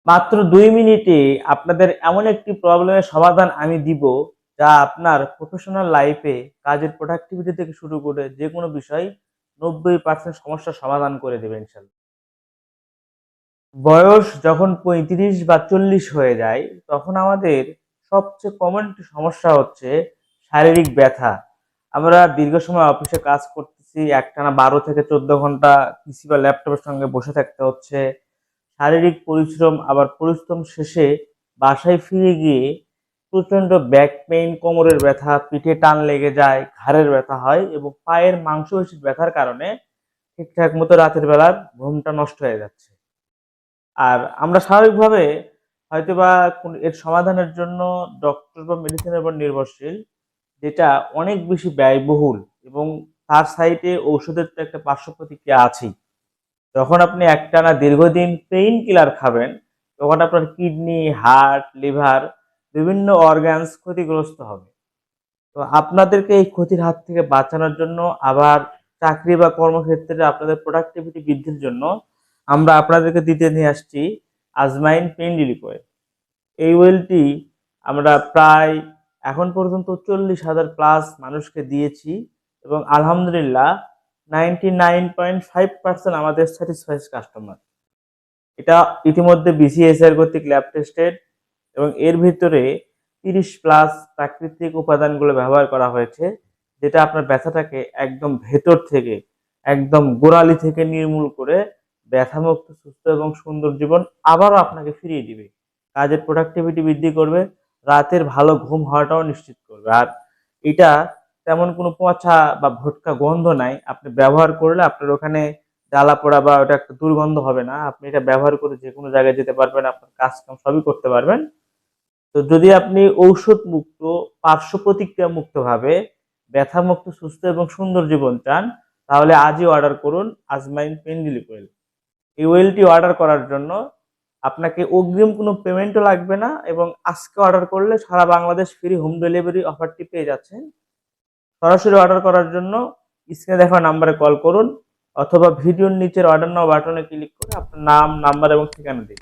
মাত্র 2 মিনিটে আপনাদের এমন একটি প্রবলেমের সমাধান আমি দিব, যা আপনার প্রফেশনাল লাইফে কাজের প্রোডাক্টিভিটি থেকে শুরু করে যে কোনো বিষয় 90% সমস্যার সমাধান করে দেবে ইনশাল্লাহ। বয়স যখন 35 বা 40 হয়ে যায়, তখন আমাদের সবচেয়ে কমন একটি সমস্যা হচ্ছে শারীরিক ব্যথা। আমরা দীর্ঘ সময় অফিসে কাজ করতেছি, একটানা 12 থেকে 14 ঘন্টা পিসি বা ল্যাপটপের সঙ্গে বসে থাকতে হচ্ছে। শারীরিক পরিশ্রম, আবার পরিশ্রম শেষে বাসায় ফিরে গিয়ে প্রচণ্ড ব্যাক পেইন, কোমরের ব্যথা, পিঠে টান লেগে যায়, ঘাড়ের ব্যথা হয় এবং পায়ের মাংসপেশির ব্যথার কারণে ঠিকঠাক মতো রাতের বেলার ঘুমটা নষ্ট হয়ে যাচ্ছে। আর আমরা স্বাভাবিকভাবে হয়তোবা এর সমাধানের জন্য ডক্টর বা মেডিসিনের উপর নির্ভরশীল, যেটা অনেক বেশি ব্যয়বহুল এবং তার সাইডে ঔষধের তো একটা পার্শ্ব প্রতিক্রিয়া আছেই। যখন আপনি একটানা দীর্ঘদিন পেইন কিলার খাবেন, তখন আপনার কিডনি, হার্ট, লিভার, বিভিন্ন অর্গানস ক্ষতিগ্রস্ত হবে। তো আপনাদেরকে এই ক্ষতির হাত থেকে বাঁচানোর জন্য, আবার চাকরি বা কর্মক্ষেত্রে আপনাদের প্রোডাক্টিভিটি বৃদ্ধির জন্য আমরা আপনাদেরকে দিতে নিয়ে আসছি আজমাইন পেইন রিলিফ অয়েল। এই অয়েলটি আমরা প্রায় এখন পর্যন্ত 40,000 প্লাস মানুষকে দিয়েছি এবং আলহামদুলিল্লাহ 99.5% আমাদের স্যাটিসফাইড কাস্টমার। এটা ইতিমধ্যে বিসিএসআর কর্তৃক ল্যাব টেস্টেড এবং এর ভিতরে 30+ প্রাকৃতিক উপাদানগুলো ব্যবহার করা হয়েছে, যেটা আপনার ব্যথাটাকে একদম ভেতর থেকে, একদম গোড়ালি থেকে নির্মূল করে ব্যথামুক্ত, সুস্থ এবং সুন্দর জীবন আবারও আপনাকে ফিরিয়ে দিবে। কাজের প্রোডাক্টিভিটি বৃদ্ধি করবে, রাতের ভালো ঘুম হওয়াটাও নিশ্চিত করবে। আর এটা তেমন কোনো পচা বা ভোটকা গন্ধ নাই। আপনি ব্যবহার করলে আপনার ওখানে জ্বালা পোড়া বা ওটা একটা দুর্গন্ধ হবে না। আপনি এটা ব্যবহার করে যেকোনো জায়গায় যেতে পারবেন, আপনার কাজ কাম সবই করতে পারবেন। তো যদি আপনি ঔষধ মুক্ত, পার্শ্ব প্রতিক্রিয়া মুক্তভাবে ব্যথামুক্ত, সুস্থ এবং সুন্দর জীবন চান, তাহলে আজই অর্ডার করুন আজমাইন পেইন রিলিফ অয়েল। এই অয়েলটি অর্ডার করার জন্য আপনাকে অগ্রিম কোনো পেমেন্টও লাগবে না এবং আজকে অর্ডার করলে সারা বাংলাদেশ ফ্রি হোম ডেলিভারি অফারটি পেয়ে যাচ্ছেন। সরাসরি অর্ডার করার জন্য স্ক্রিনে দেখা নাম্বারে কল করুন অথবা ভিডিওর নিচের অর্ডার নাও বাটনে ক্লিক করে আপনার নাম, নাম্বার এবং ঠিকানা দিন।